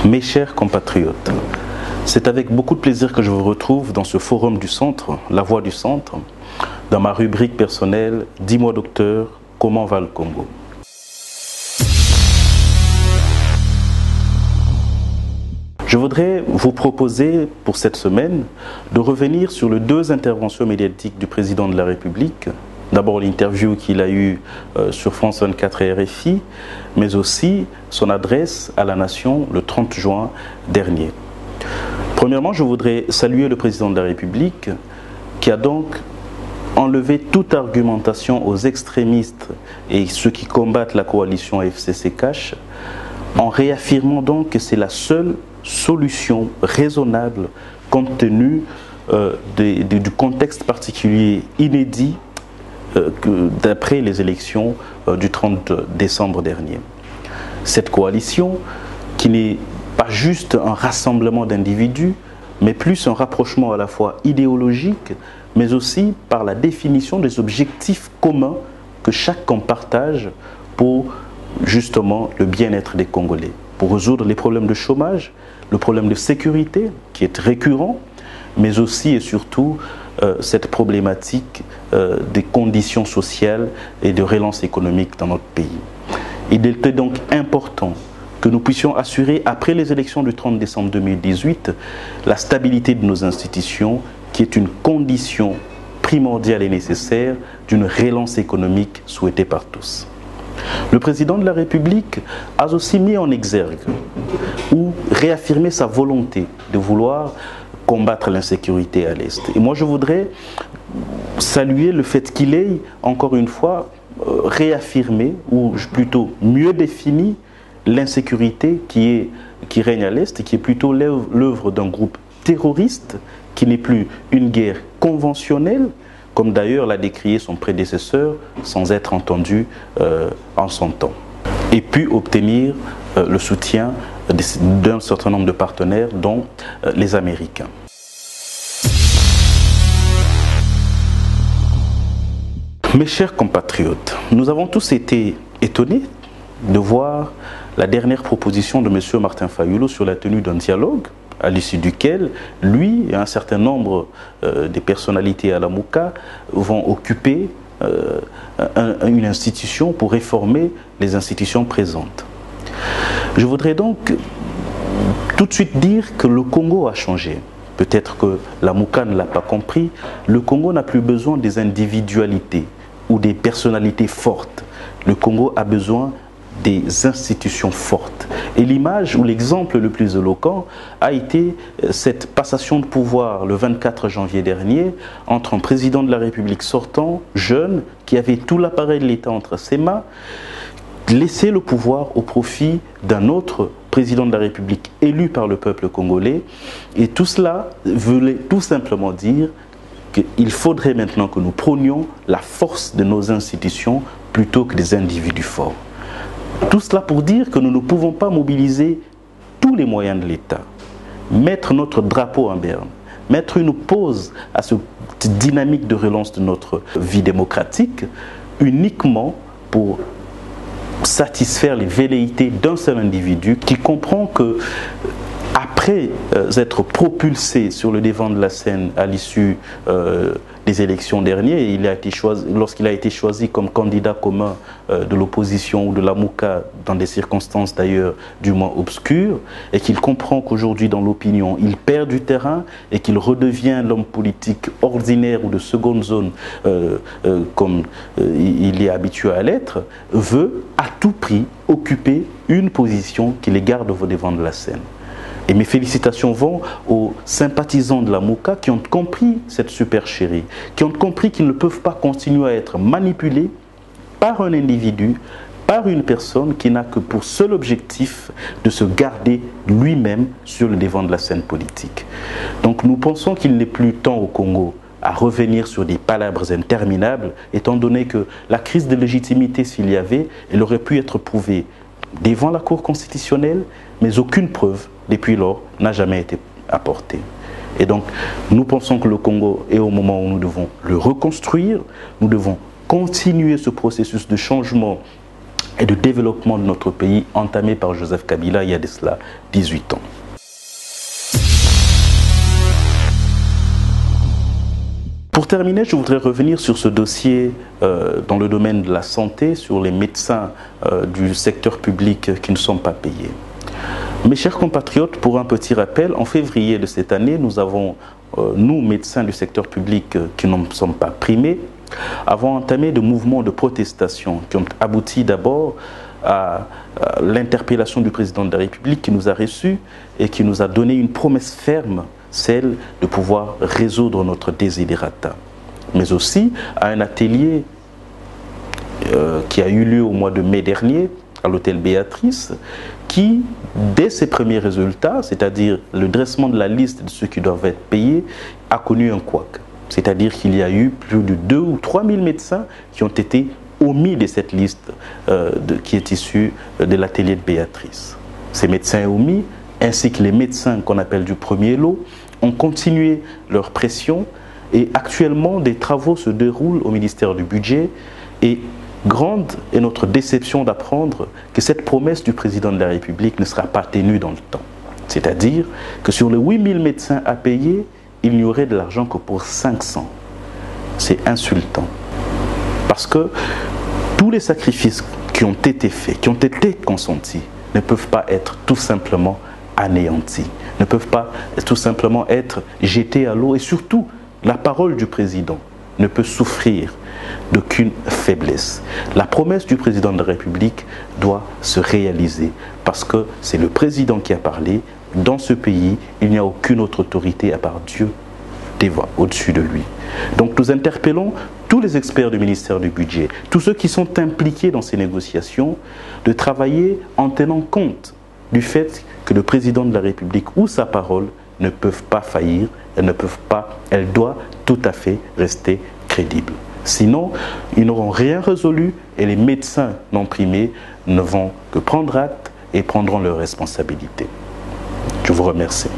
Mes chers compatriotes, c'est avec beaucoup de plaisir que je vous retrouve dans ce forum du centre, La Voix du Centre, dans ma rubrique personnelle « Dis-moi docteur, comment va le Congo ?» Je voudrais vous proposer pour cette semaine de revenir sur les deux interventions médiatiques du président de la République. D'abord l'interview qu'il a eue sur France 24 et RFI, mais aussi son adresse à la nation le 30 juin dernier. Premièrement, je voudrais saluer le président de la République qui a donc enlevé toute argumentation aux extrémistes et ceux qui combattent la coalition FCC-Cash en réaffirmant donc que c'est la seule solution raisonnable compte tenu du contexte particulier inédit d'après les élections du 30 décembre dernier. Cette coalition, qui n'est pas juste un rassemblement d'individus, mais plus un rapprochement à la fois idéologique, mais aussi par la définition des objectifs communs que chaque camp partage pour justement le bien-être des Congolais, pour résoudre les problèmes de chômage, le problème de sécurité qui est récurrent, mais aussi et surtout cette problématique des conditions sociales et de relance économique dans notre pays. Il était donc important que nous puissions assurer, après les élections du 30 décembre 2018, la stabilité de nos institutions, qui est une condition primordiale et nécessaire d'une relance économique souhaitée par tous. Le président de la République a aussi mis en exergue ou réaffirmé sa volonté de vouloir combattre l'insécurité à l'Est. Et moi, je voudrais saluer le fait qu'il ait, encore une fois, réaffirmé, ou plutôt mieux défini, l'insécurité qui règne à l'Est et qui est plutôt l'œuvre d'un groupe terroriste, qui n'est plus une guerre conventionnelle, comme d'ailleurs l'a décrié son prédécesseur, sans être entendu en son temps. Et puis obtenir le soutien d'un certain nombre de partenaires, dont les Américains. Mes chers compatriotes, nous avons tous été étonnés de voir la dernière proposition de M. Martin Fayulu sur la tenue d'un dialogue, à l'issue duquel lui et un certain nombre des personnalités à la Mouka vont occuper une institution pour réformer les institutions présentes. Je voudrais donc tout de suite dire que le Congo a changé. Peut-être que la Mouka ne l'a pas compris. Le Congo n'a plus besoin des individualités ou des personnalités fortes. Le Congo a besoin des institutions fortes. Et l'image ou l'exemple le plus éloquent a été cette passation de pouvoir le 24 janvier dernier entre un président de la République sortant, jeune, qui avait tout l'appareil de l'État entre ses mains, laisser le pouvoir au profit d'un autre président de la République élu par le peuple congolais. Et tout cela voulait tout simplement dire qu'il faudrait maintenant que nous prônions la force de nos institutions plutôt que des individus forts. Tout cela pour dire que nous ne pouvons pas mobiliser tous les moyens de l'État, mettre notre drapeau en berne, mettre une pause à cette dynamique de relance de notre vie démocratique uniquement pour satisfaire les velléités d'un seul individu qui comprend que après être propulsé sur le devant de la scène à l'issue des élections dernières, lorsqu'il a été choisi comme candidat commun de l'opposition ou de la Mouka dans des circonstances d'ailleurs du moins obscures, et qu'il comprend qu'aujourd'hui dans l'opinion il perd du terrain et qu'il redevient l'homme politique ordinaire ou de seconde zone comme il est habitué à l'être, veut à tout prix occuper une position qui les garde au devant de la scène. Et mes félicitations vont aux sympathisants de la Mouka qui ont compris cette supercherie, qui ont compris qu'ils ne peuvent pas continuer à être manipulés par un individu, par une personne qui n'a que pour seul objectif de se garder lui-même sur le devant de la scène politique. Donc nous pensons qu'il n'est plus temps au Congo à revenir sur des palabres interminables, étant donné que la crise de légitimité, s'il y avait, elle aurait pu être prouvée devant la Cour constitutionnelle, mais aucune preuve depuis lors n'a jamais été apportée. Et donc, nous pensons que le Congo est au moment où nous devons le reconstruire, nous devons continuer ce processus de changement et de développement de notre pays entamé par Joseph Kabila il y a de cela 18 ans. Pour terminer, je voudrais revenir sur ce dossier dans le domaine de la santé, sur les médecins du secteur public qui ne sont pas payés. Mes chers compatriotes, pour un petit rappel, en février de cette année, nous avons, nous, médecins du secteur public qui ne sommes pas primés, avons entamé de mouvements de protestation qui ont abouti d'abord à l'interpellation du président de la République qui nous a reçus et qui nous a donné une promesse ferme, celle de pouvoir résoudre notre désidérata. Mais aussi à un atelier qui a eu lieu au mois de mai dernier à l'hôtel Béatrice, qui, dès ses premiers résultats, c'est-à-dire le dressement de la liste de ceux qui doivent être payés, a connu un couac. C'est-à-dire qu'il y a eu plus de 2 ou 3 000 médecins qui ont été omis de cette liste qui est issue de l'atelier de Béatrice. Ces médecins omis, ainsi que les médecins qu'on appelle du premier lot, ont continué leur pression et actuellement des travaux se déroulent au ministère du Budget et grande est notre déception d'apprendre que cette promesse du président de la République ne sera pas tenue dans le temps. C'est-à-dire que sur les 8 000 médecins à payer, il n'y aurait de l'argent que pour 500. C'est insultant. Parce que tous les sacrifices qui ont été faits, qui ont été consentis, ne peuvent pas être tout simplement anéantis, ne peuvent pas tout simplement être jetés à l'eau. Et surtout, la parole du président ne peut souffrir d'aucune faiblesse. La promesse du président de la République doit se réaliser parce que c'est le président qui a parlé. Dans ce pays, il n'y a aucune autre autorité à part Dieu au-dessus de lui. Donc nous interpellons tous les experts du ministère du Budget, tous ceux qui sont impliqués dans ces négociations, de travailler en tenant compte du fait que le président de la République ou sa parole ne peuvent pas faillir, elle doit tout à fait rester crédible. Sinon, ils n'auront rien résolu et les médecins non primés ne vont que prendre acte et prendront leurs responsabilités. Je vous remercie.